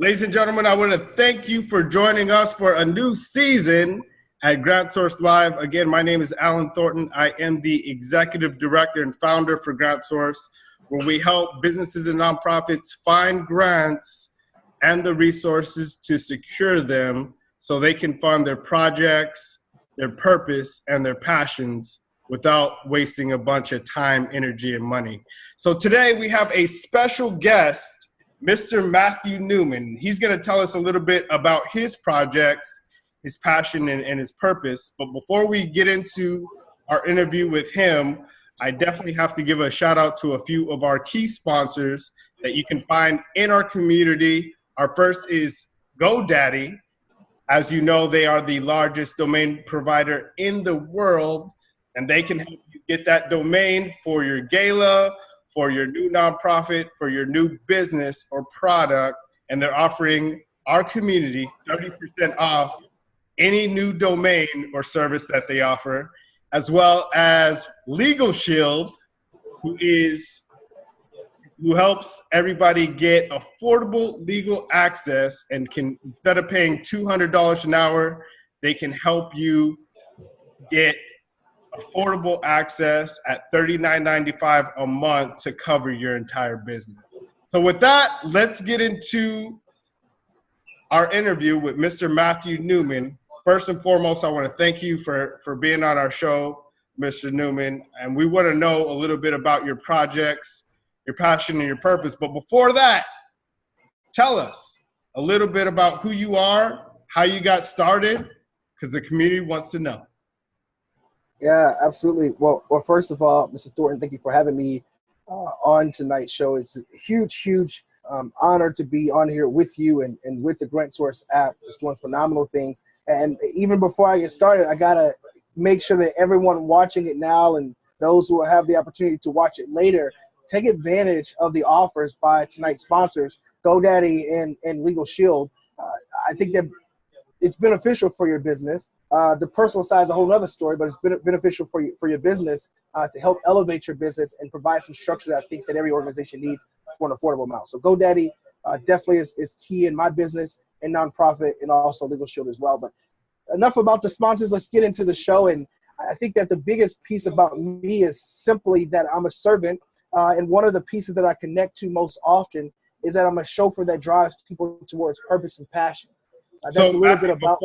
Ladies and gentlemen, I want to thank you for joining us for a new season at Grant Source Live. Again, my name is Alan Thornton. I am the executive director and founder for Grant Source, where we help businesses and nonprofits find grants and the resources to secure them so they can fund their projects, their purpose, and their passions without wasting a bunch of time, energy, and money. So today we have a special guest, Mr. Matthew Newman. He's going to tell us a little bit about his projects, his passion, and his purpose. But before we get into our interview with him, I definitely have to give a shout out to a few of our key sponsors that you can find in our community. Our first is GoDaddy. As you know, they are the largest domain provider in the world, and they can help you get that domain for your gala, for your new nonprofit, for your new business or product. And they're offering our community 30% off any new domain or service that they offer, as well as Legal Shield, who helps everybody get affordable legal access and can, instead of paying $200 an hour, they can help you get affordable access at $39.95 a month to cover your entire business. So with that, let's get into our interview with Mr. Matthew Newman. First and foremost, I want to thank you for being on our show, Mr. Newman. And we want to know a little bit about your projects, your passion, and your purpose. But before that, tell us a little bit about who you are, how you got started, because the community wants to know. Yeah, absolutely. Well, first of all, Mr. Thornton, thank you for having me on tonight's show. It's a huge honor to be on here with you and with the Grant Source app. It's doing phenomenal things. And even before I get started, I got to make sure that everyone watching it now and those who will have the opportunity to watch it later, take advantage of the offers by tonight's sponsors, GoDaddy and Legal Shield. I think that it's beneficial for your business. The personal side is a whole other story, but it's beneficial for your business to help elevate your business and provide some structure that I think that every organization needs for an affordable amount. So GoDaddy definitely is key in my business and nonprofit, and also Legal Shield as well. But enough about the sponsors. Let's get into the show. And I think that the biggest piece about me is simply that I'm a servant. And one of the pieces that I connect to most often is that I'm a chauffeur that drives people towards purpose and passion. That's So a little bit about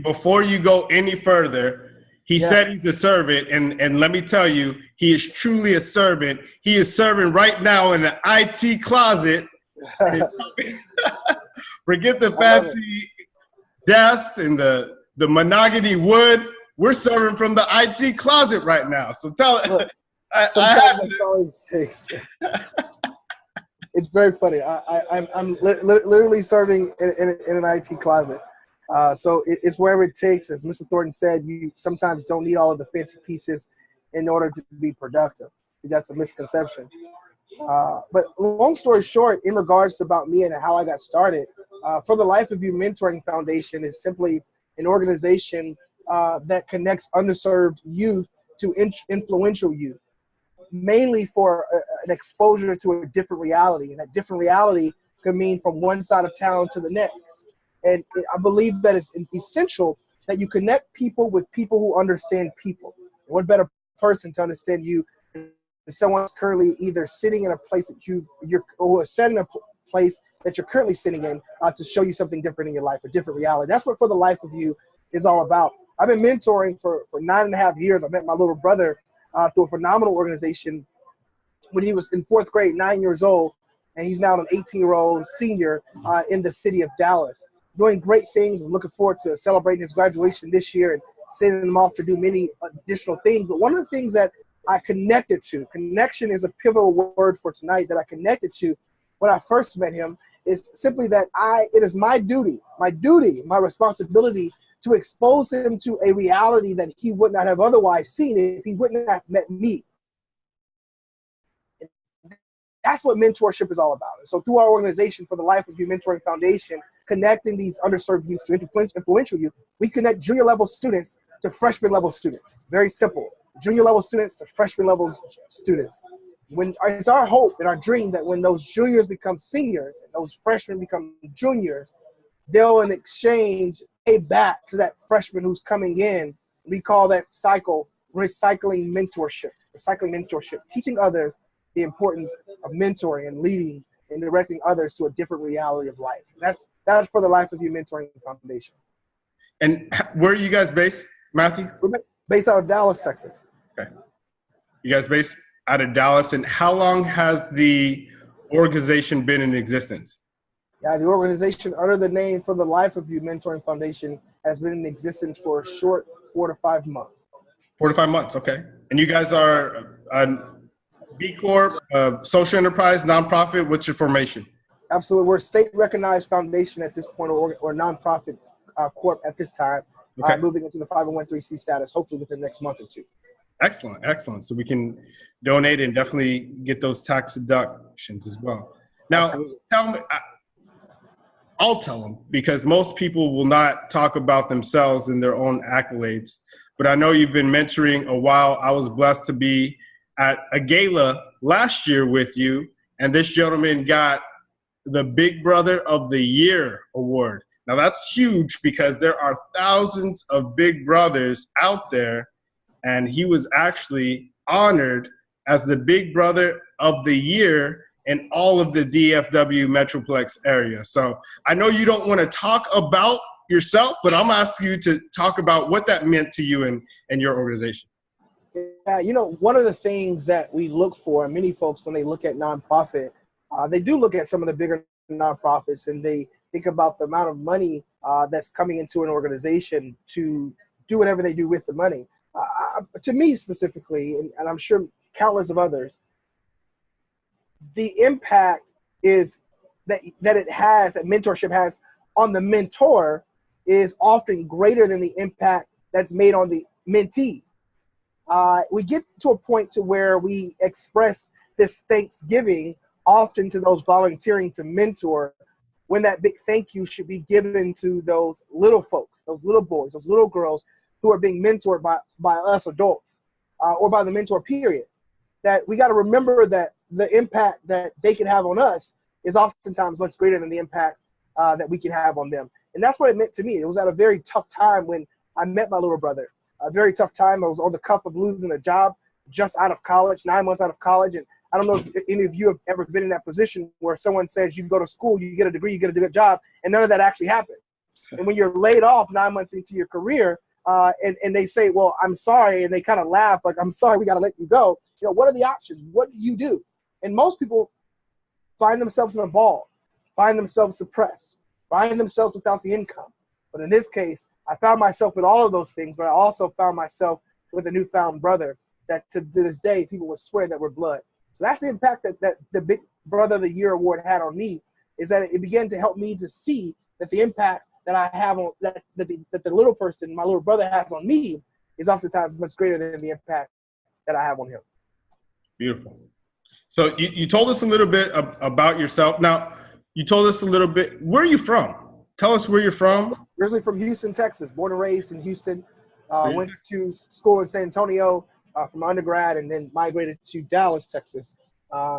before you go any further, he said he's a servant, and let me tell you, he is truly a servant. He is serving right now in the IT closet. Forget the fancy desks and the mahogany wood. We're serving from the IT closet right now. So tell it. Sometimes that's all it takes. It's very funny. I'm literally serving in an IT closet. So it's wherever it takes. As Mr. Thornton said, you sometimes don't need all of the fancy pieces in order to be productive. That's a misconception. But long story short, in regards to about me and how I got started, For the Life of You Mentoring Foundation is simply an organization that connects underserved youth to influential youth, mainly for an exposure to a different reality. And that different reality could mean from one side of town to the next. And I believe that it's essential that you connect people with people who understand people. What better person to understand you than someone who's currently either sitting in a place that or set in a place that you're currently sitting in to show you something different in your life, a different reality. That's what For the Life of You is all about. I've been mentoring for 9.5 years. I met my little brother through a phenomenal organization when he was in 4th grade, 9 years old, and he's now an 18-year-old senior in the city of Dallas, doing great things. I'm looking forward to celebrating his graduation this year and sending him off to do many additional things. But one of the things that I connected to, connection is a pivotal word for tonight, that I connected to when I first met him, is simply that it is my duty, my responsibility to expose him to a reality that he would not have otherwise seen if he wouldn't have met me. That's what mentorship is all about. And so through our organization, For the Life of You Mentoring Foundation, connecting these underserved youth to influential youth, we connect junior level students to freshman level students. Very simple. Junior level students to freshman level students. when it's our hope and our dream that when those juniors become seniors and those freshmen become juniors, they'll in exchange pay back to that freshman who's coming in. We call that cycle recycling mentorship. Recycling mentorship, teaching others the importance of mentoring and leading and directing others to a different reality of life. That's for the Life of You Mentoring Foundation. And where are you guys based, Matthew? We're based out of Dallas, Texas. Okay. You guys based out of Dallas, and how long has the organization been in existence? Yeah, the organization under the name For the Life of You Mentoring Foundation has been in existence for a short 4 to 5 months. 4 to 5 months, okay. And you guys are a B Corp, social enterprise, nonprofit. What's your formation? Absolutely. We're a state-recognized foundation at this point, or nonprofit corp at this time, Okay. moving into the 501(c) status, hopefully within the next month or two. Excellent, excellent. So we can donate and definitely get those tax deductions as well. Now, Absolutely. tell me, I'll tell them, because most people will not talk about themselves and their own accolades. But I know you've been mentoring a while. I was blessed to be at a gala last year with you, and this gentleman got the Big Brother of the Year award. Now that's huge because there are thousands of Big Brothers out there, and he was actually honored as the Big Brother of the Year in all of the DFW Metroplex area. So I know you don't want to talk about yourself, but I'm asking you to talk about what that meant to you and your organization. Yeah, you know, one of the things that we look for, many folks, when they look at nonprofit, they do look at some of the bigger nonprofits and they think about the amount of money that's coming into an organization to do whatever they do with the money. To me specifically, and I'm sure countless of others, the impact is that it has, that mentorship has on the mentor is often greater than the impact that's made on the mentee. We get to a point to where we express this thanksgiving often to those volunteering to mentor, when that big thank you should be given to those little folks, those little boys, those little girls who are being mentored by us adults or by the mentor period. That we got to remember that the impact that they can have on us is oftentimes much greater than the impact that we can have on them. And that's what it meant to me. It was at a very tough time when I met my little brother. A very tough time. I was on the cusp of losing a job just out of college, 9 months out of college. And I don't know if any of you have ever been in that position where someone says you go to school, you get a degree, you get a good job, and none of that actually happens. And when you're laid off 9 months into your career, and they say, well, I'm sorry, and they kind of laugh like, I'm sorry, we got to let you go. You know, what are the options? What do you do? And most people find themselves in a ball, find themselves depressed, find themselves without the income. But in this case, I found myself with all of those things, but I also found myself with a newfound brother that to this day, people would swear that we're blood. So that's the impact that the Big Brother of the Year award had on me, is that it began to help me to see that the impact that I have on that the little person, my little brother, has on me is oftentimes much greater than the impact that I have on him. Beautiful. So you told us a little bit about yourself. Now, you told us a little bit, where are you from? Tell us where you're from. Originally from Houston, Texas, born and raised in Houston. Went to school in San Antonio from undergrad, and then migrated to Dallas, Texas,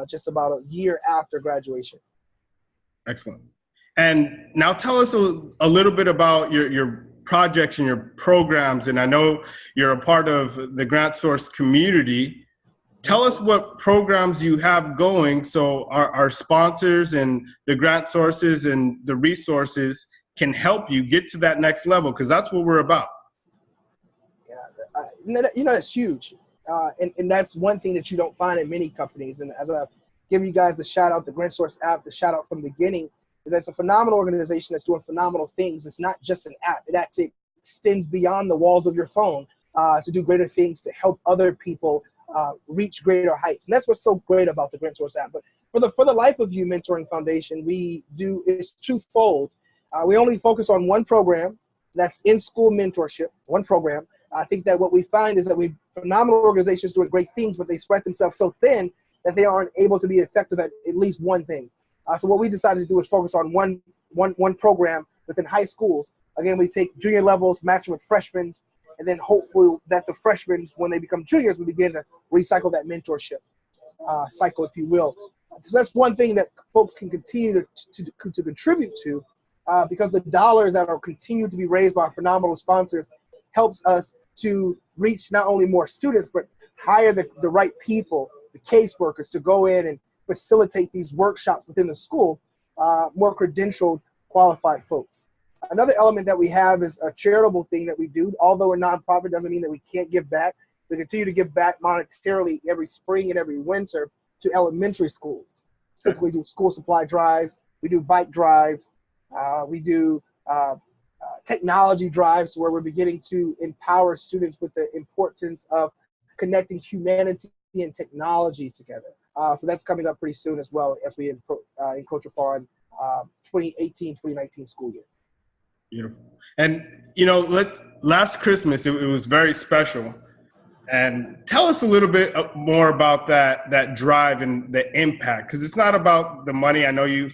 just about a year after graduation. Excellent. And now tell us a little bit about your projects and your programs. And I know you're a part of the GrantSource community. Tell us what programs you have going so our sponsors and the grant sources and the resources can help you get to that next level, because that's what we're about. Yeah, you know, it's huge. And that's one thing that you don't find in many companies. And as I give you guys the shout out, the GrantSource app, the shout out from the beginning, is that's a phenomenal organization that's doing phenomenal things. It's not just an app. It actually extends beyond the walls of your phone to do greater things, to help other people reach greater heights. And that's what's so great about the GrantSource app. But for the Life of You Mentoring Foundation, we do is twofold. We only focus on one program, that's in-school mentorship, one program. I think that what we find is that we phenomenal organizations doing great things, but they spread themselves so thin that they aren't able to be effective at least one thing. So what we decided to do is focus on one program within high schools. Again, we take junior levels, match them with freshmen, and then hopefully that's the freshmen, when they become juniors, we begin to recycle that mentorship. cycle, if you will. So that's one thing that folks can continue to contribute to, because the dollars that are continued to be raised by phenomenal sponsors helps us to reach not only more students, but hire the right people, the caseworkers, to go in and facilitate these workshops within the school, more credentialed, qualified folks. Another element that we have is a charitable thing that we do. Although we're nonprofit, doesn't mean that we can't give back. We continue to give back monetarily every spring and every winter to elementary schools. Typically do school supply drives, we do bike drives, we do technology drives where we're beginning to empower students with the importance of connecting humanity and technology together. So that's coming up pretty soon as well as we encroach upon 2018-2019 school year. Beautiful. And, last Christmas, it was very special. And tell us a little bit more about that drive and the impact, because it's not about the money. I know you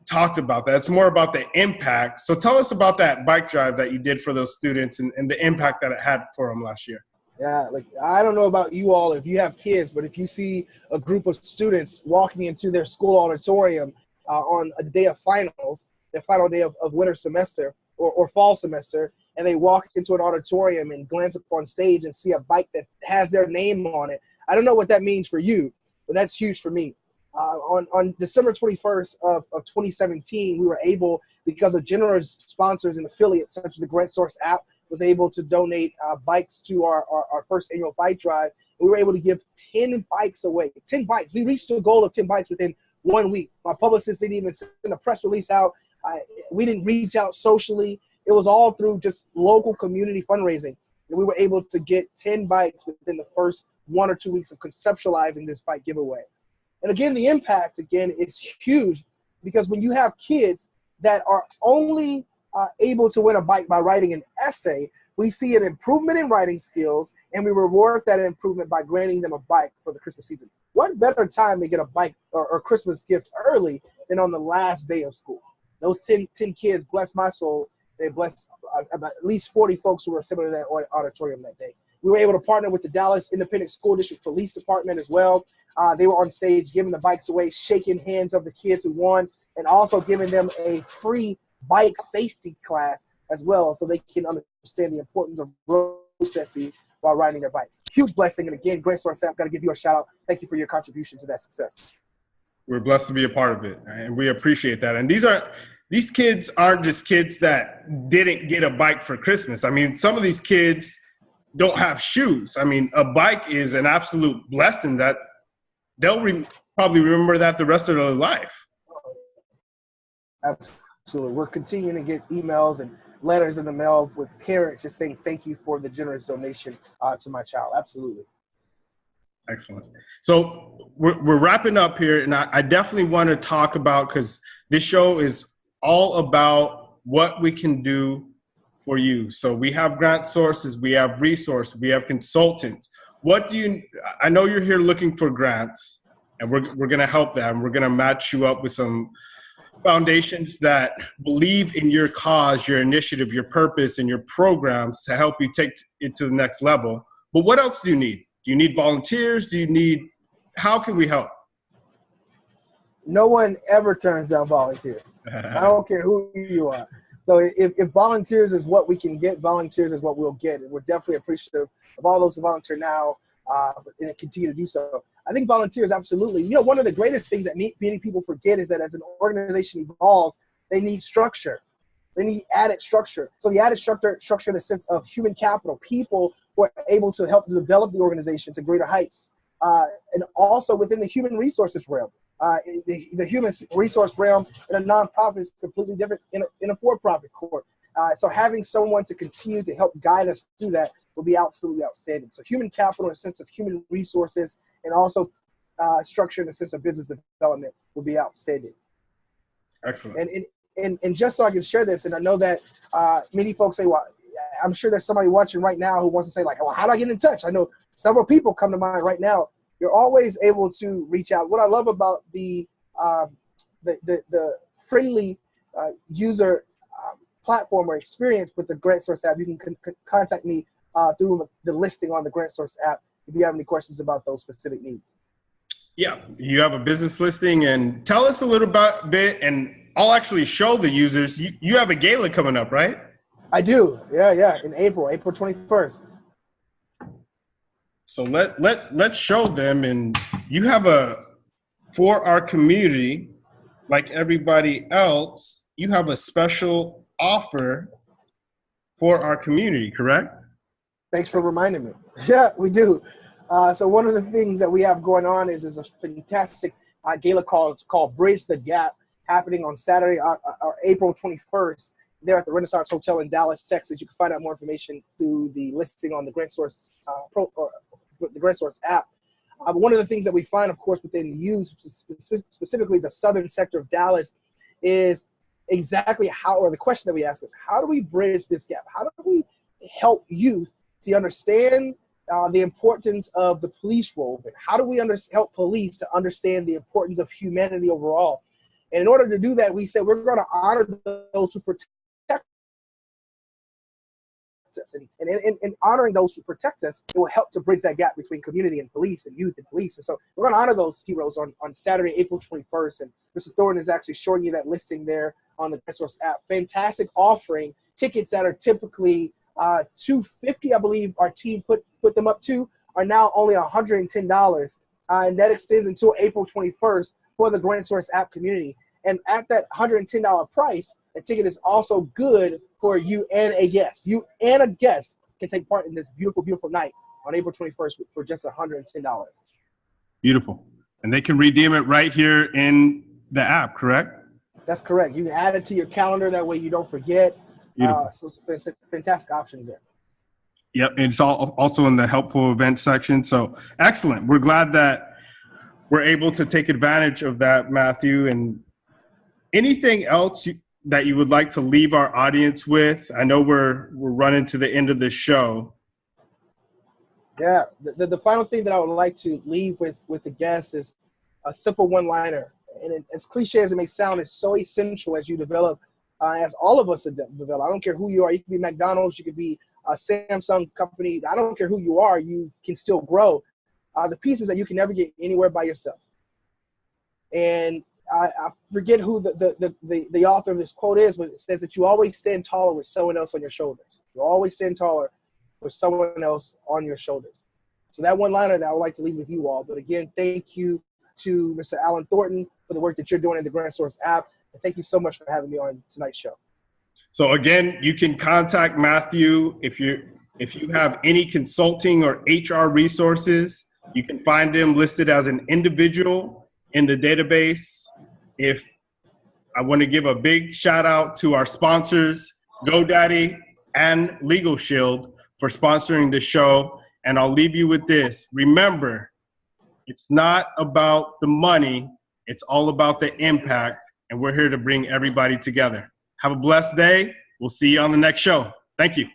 talked about that. It's more about the impact. So tell us about that bike drive that you did for those students and the impact that it had for them last year. Yeah, I don't know about you all if you have kids, but if you see a group of students walking into their school auditorium on a day of finals, their final day of winter semester or fall semester, and they walk into an auditorium and glance up on stage and see a bike that has their name on it. I don't know what that means for you, but that's huge for me. On December 21st of 2017, we were able, because of generous sponsors and affiliates such as the Grant Source app, was able to donate bikes to our first annual bike drive. We were able to give 10 bikes away, 10 bikes. We reached the goal of 10 bikes within 1 week. My publicist didn't even send a press release out. We didn't reach out socially. It was all through just local community fundraising. And we were able to get 10 bikes within the first 1 or 2 weeks of conceptualizing this bike giveaway. And again, the impact, is huge, because when you have kids that are only able to win a bike by writing an essay, we see an improvement in writing skills, and we reward that improvement by granting them a bike for the Christmas season. What better time to get a bike or Christmas gift early than on the last day of school? Those 10 kids, bless my soul, they blessed about at least 40 folks who were similar to that auditorium that day. We were able to partner with the Dallas Independent School District Police Department as well. They were on stage giving the bikes away, shaking hands of the kids who won, and also giving them a free bike safety class as well, so they can understand the importance of road safety while riding their bikes. Huge blessing. And again, Grant Source app, got to give you a shout out. Thank you for your contribution to that success. We're blessed to be a part of it, and we appreciate that. And these kids aren't just kids that didn't get a bike for Christmas. I mean, some of these kids don't have shoes. I mean, a bike is an absolute blessing that they'll probably remember that the rest of their life. Absolutely. We're continuing to get emails and letters in the mail with parents just saying thank you for the generous donation to my child. Absolutely. Excellent. So we're wrapping up here, and I definitely want to talk about, because this show is all about what we can do for you. So we have grant sources, we have resources, we have consultants. I know you're here looking for grants, and we're going to help that, and we're going to match you up with some foundations that believe in your cause, your initiative, your purpose, and your programs to help you take it to the next level. But what else do you need? Do you need volunteers? How can we help? No one ever turns down volunteers. I don't care who you are. So if volunteers is what we can get, volunteers is what we'll get. And we're definitely appreciative of all those who volunteer now and continue to do so. I think volunteers, absolutely. One of the greatest things that many people forget is that as an organization evolves, they need structure. They need added structure. So the added structure in the sense of human capital, people who are able to help develop the organization to greater heights. And also within the human resources realm. The human resource realm in a nonprofit is completely different in a for-profit court. So having someone to continue to help guide us through that will be absolutely outstanding. So human capital in a sense of human resources, and also structure in the sense of business development will be outstanding. Excellent. And just so I can share this, and I know that many folks say, well, I'm sure there's somebody watching right now who wants to say, like, well, how do I get in touch? I know several people come to mind right now. You're always able to reach out. What I love about the friendly user platform or experience with the Grant Source app, you can contact me through the listing on the Grant Source app if you have any questions about those specific needs. Yeah, you have a business listing, and tell us a little bit, and I'll actually show the users. You have a gala coming up, right? I do. Yeah. In April 21st. So let's show them, and you have for our community, like everybody else, you have a special offer for our community, correct? Thanks for reminding me. Yeah, we do. So one of the things that we have going on is a fantastic gala called Bridge the Gap, happening on Saturday, April 21st, there at the Renaissance Hotel in Dallas, Texas. You can find out more information through the listing on the GrantSource the GrantSource app. But one of the things that we find, of course, within youth, specifically the southern sector of Dallas, is exactly how, or the question that we ask is, how do we bridge this gap? How do we help youth to understand the importance of the police role? How do we help police to understand the importance of humanity overall? And in order to do that, we said we're going to honor those who protect us. And in honoring those who protect us, it will help to bridge that gap between community and police, and youth and police. And so we're going to honor those heroes on Saturday, April 21st. And Mr. Thornton is actually showing you that listing there on the GrantSource app. Fantastic offering. Tickets that are typically $250, I believe our team put them up to, are now only $110. And that extends until April 21st for the GrantSource app community. And at that $110 price, the ticket is also good for you and a guest. You and a guest can take part in this beautiful, beautiful night on April 21st for just $110. Beautiful. And they can redeem it right here in the app, correct? That's correct. You can add it to your calendar. That way you don't forget. So fantastic options there. Yep. And it's also in the helpful event section. So excellent. We're glad that we're able to take advantage of that, Matthew. And anything else that you would like to leave our audience with? I know we're running to the end of the show. Yeah. The final thing that I would like to leave with the guests is a simple one-liner. And as cliche as it may sound, it's so essential as you develop, as all of us develop. I don't care who you are. You could be McDonald's. You could be a Samsung company. I don't care who you are. You can still grow. The piece is that you can never get anywhere by yourself. And I forget who the author of this quote is, but it says that you always stand taller with someone else on your shoulders. You always stand taller with someone else on your shoulders. So that one-liner that I would like to leave with you all. But again, thank you to Mr. Alan Thornton for the work that you're doing in the GrantSource app. And thank you so much for having me on tonight's show. So again, you can contact Matthew if you have any consulting or HR resources. You can find him listed as an individual in the database. If I want to give a big shout out to our sponsors, GoDaddy and Legal Shield, for sponsoring the show. And I'll leave you with this. Remember, it's not about the money. It's all about the impact. And we're here to bring everybody together. Have a blessed day. We'll see you on the next show. Thank you.